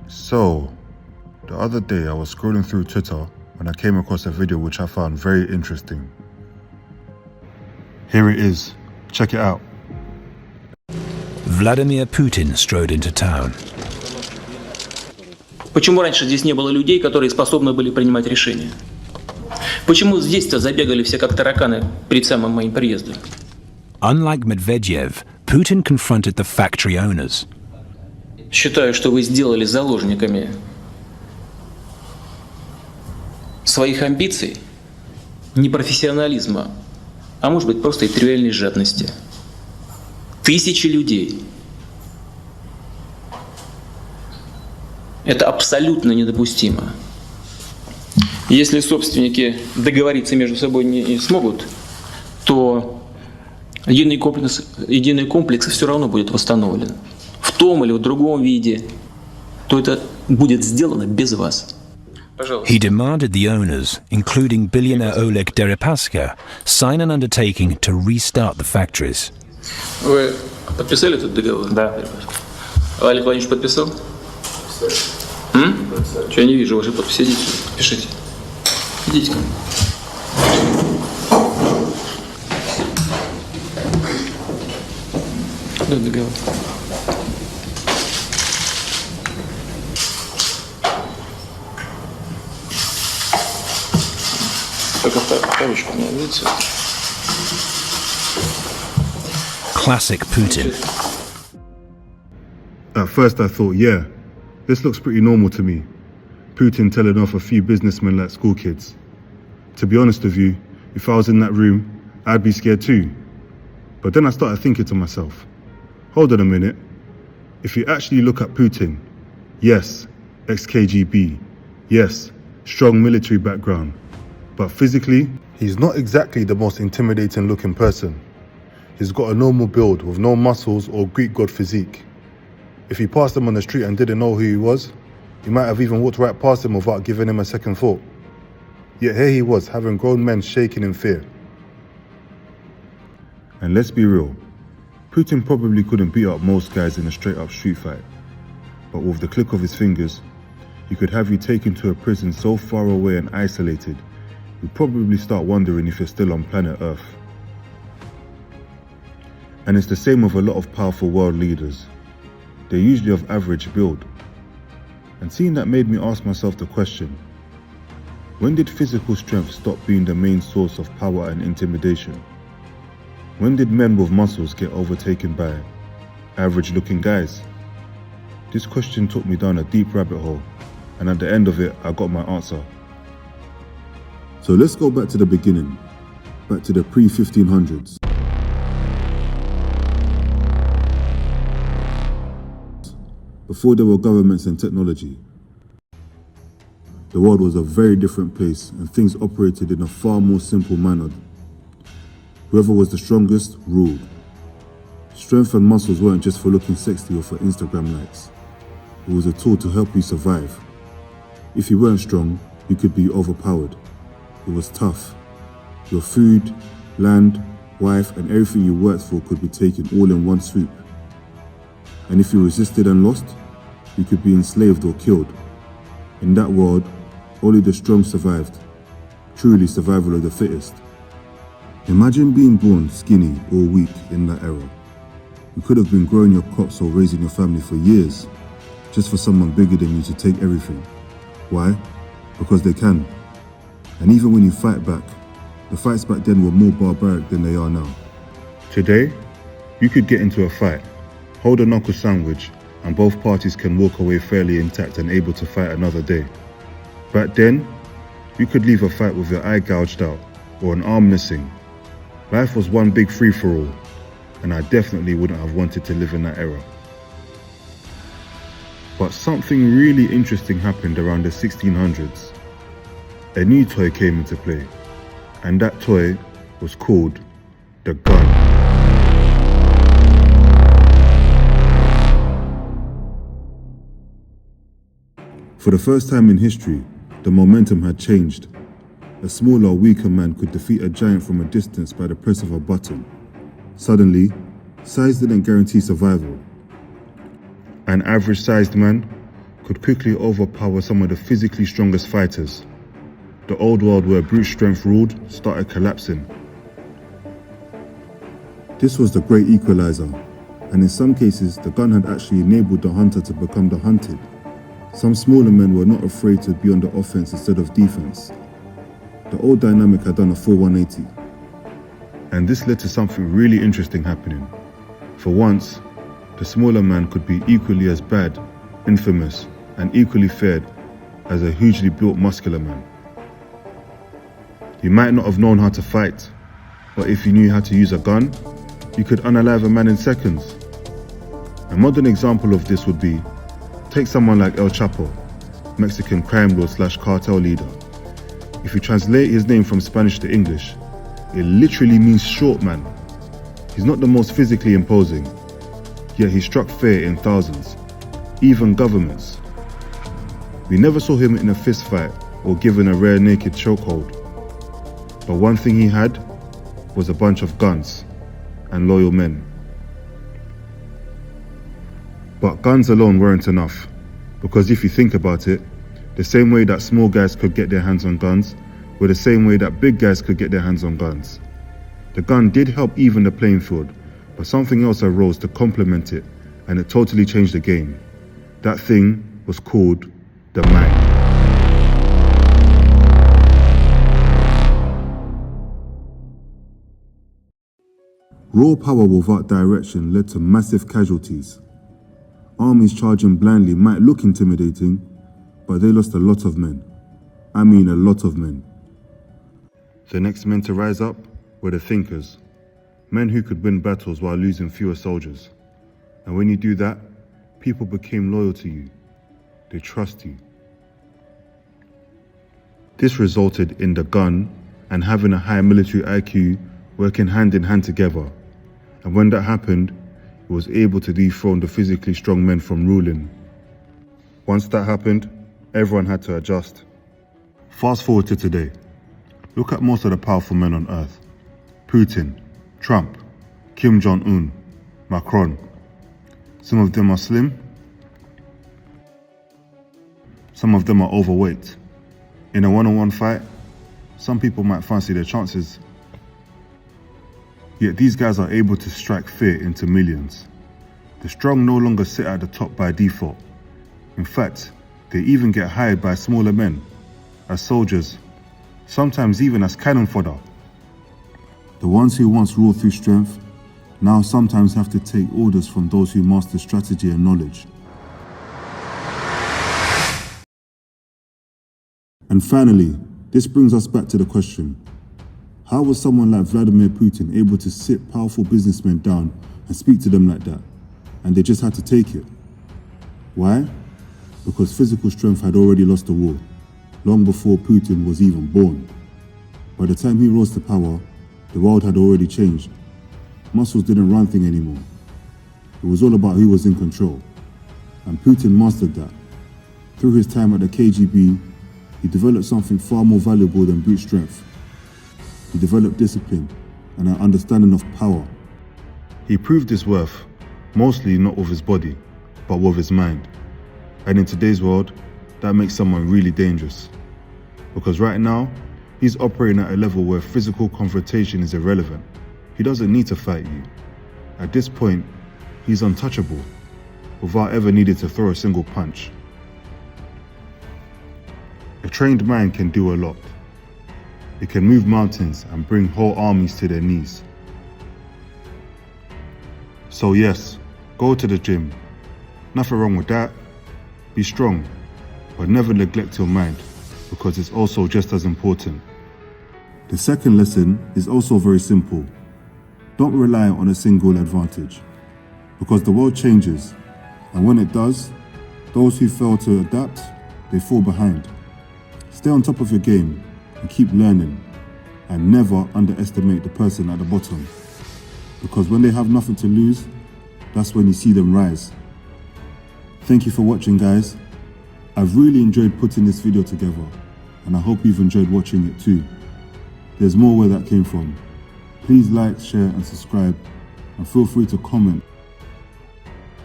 So, the other day I was scrolling through Twitter when I came across a video which I found very interesting. Here it is. Check it out. Vladimir Putin strode into town. Почему раньше здесь не было людей, которые способны были принимать решения? Почему здесь-то забегали все как тараканы перед самым моим приездом? Unlike Medvedev, Putin confronted the factory owners. Считаю, что вы сделали заложниками своих амбиций, непрофессионализма, а может быть просто и тривиальной жадности. Тысячи людей. Это абсолютно недопустимо. Если собственники договориться между собой не смогут, то единый комплекс все равно будет восстановлен. В том или в другом виде, то это будет сделано без вас. Пожалуйста. He demanded the owners, including billionaire Oleg Deripaska, sign an undertaking to restart the factories. Вы подписали этот договор? Да. Олег Владимирович подписал? Что я не вижу вашей подписи? Идите, пишите. Идите ко мне. Да, договор. Только вторучку мне, видите? Classic Putin. At first I thought, yeah, this looks pretty normal to me. Putin telling off a few businessmen like school kids. To be honest with you, if I was in that room, I'd be scared too. But then I started thinking to myself, hold on a minute. If you actually look at Putin, yes, ex-KGB, yes, strong military background, but physically, he's not exactly the most intimidating looking person. He's got a normal build with no muscles or Greek god physique. If you passed him on the street and didn't know who he was, you might have even walked right past him without giving him a second thought. Yet here he was, having grown men shaking in fear. And let's be real, Putin probably couldn't beat up most guys in a straight up street fight. But with the click of his fingers, he could have you taken to a prison so far away and isolated, you'd probably start wondering if you're still on planet Earth. And it's the same with a lot of powerful world leaders. They're usually of average build. And seeing that made me ask myself the question, when did physical strength stop being the main source of power and intimidation? When did men with muscles get overtaken by average looking guys? This question took me down a deep rabbit hole, and at the end of it, I got my answer. So let's go back to the beginning, back to the pre-1500s. Before there were governments and technology, the world was a very different place and things operated in a far more simple manner. Whoever was the strongest ruled. Strength and muscles weren't just for looking sexy or for Instagram likes. It was a tool to help you survive. If you weren't strong, you could be overpowered. It was tough. Your food, land, wife, and everything you worked for could be taken all in one swoop. And if you resisted and lost, you could be enslaved or killed. In that world, only the strong survived. Truly survival of the fittest. Imagine being born skinny or weak in that era. You could have been growing your crops or raising your family for years, just for someone bigger than you to take everything. Why? Because they can. And even when you fight back, the fights back then were more barbaric than they are now. Today, you could get into a fight, hold a knuckle sandwich, and both parties can walk away fairly intact and able to fight another day. Back then, you could leave a fight with your eye gouged out or an arm missing. Life was one big free-for-all, and I definitely wouldn't have wanted to live in that era. But something really interesting happened around the 1600s. A new toy came into play, and that toy was called the gun. For the first time in history, the momentum had changed. A smaller, weaker man could defeat a giant from a distance by the press of a button. Suddenly, size didn't guarantee survival. An average-sized man could quickly overpower some of the physically strongest fighters. The old world where brute strength ruled started collapsing. This was the great equalizer, and in some cases the gun had actually enabled the hunter to become the hunted. Some smaller men were not afraid to be on the offense instead of defense. The old dynamic had done a full 180. And this led to something really interesting happening. For once, the smaller man could be equally as bad, infamous, and equally feared as a hugely built muscular man. You might not have known how to fight, but if you knew how to use a gun, you could unalive a man in seconds. A modern example of this would be, take someone like El Chapo, Mexican crime lord / cartel leader. If you translate his name from Spanish to English, it literally means short man. He's not the most physically imposing, yet he struck fear in thousands, even governments. We never saw him in a fist fight or given a rare naked chokehold. But one thing he had was a bunch of guns and loyal men. But guns alone weren't enough, because if you think about it, the same way that small guys could get their hands on guns were the same way that big guys could get their hands on guns. The gun did help even the playing field, but something else arose to complement it, and it totally changed the game. That thing was called the mind. Raw power without direction led to massive casualties. Armies charging blindly might look intimidating, but they lost a lot of men. I mean a lot of men. The next men to rise up were the thinkers, men who could win battles while losing fewer soldiers. And when you do that, people became loyal to you. They trust you. This resulted in the gun and having a high military IQ working hand in hand together. And when that happened, it was able to dethrone the physically strong men from ruling. Once that happened, everyone had to adjust. Fast forward to today. Look at most of the powerful men on earth. Putin, Trump, Kim Jong-un, Macron. Some of them are slim. Some of them are overweight. In a one-on-one fight, some people might fancy their chances. Yet these guys are able to strike fear into millions. The strong no longer sit at the top by default. In fact, they even get hired by smaller men, as soldiers, sometimes even as cannon fodder. The ones who once ruled through strength, now sometimes have to take orders from those who master strategy and knowledge. And finally, this brings us back to the question, how was someone like Vladimir Putin able to sit powerful businessmen down and speak to them like that, and they just had to take it? Why? Because physical strength had already lost the war, long before Putin was even born. By the time he rose to power, the world had already changed. Muscles didn't run things anymore. It was all about who was in control. And Putin mastered that. Through his time at the KGB, he developed something far more valuable than brute strength. He developed discipline and an understanding of power. He proved his worth, mostly not with his body, but with his mind. And in today's world, that makes someone really dangerous. Because right now, he's operating at a level where physical confrontation is irrelevant. He doesn't need to fight you. At this point, he's untouchable, without ever needing to throw a single punch. A trained mind can do a lot. It can move mountains and bring whole armies to their knees. So yes, go to the gym. Nothing wrong with that. Be strong, but never neglect your mind, because it's also just as important. The second lesson is also very simple. Don't rely on a single advantage, because the world changes, and when it does, those who fail to adapt, they fall behind. Stay on top of your game and keep learning, and never underestimate the person at the bottom, because when they have nothing to lose, that's when you see them rise. Thank you for watching, guys. I've really enjoyed putting this video together, and I hope you've enjoyed watching it too. There's more where that came from. Please like, share and subscribe, and feel free to comment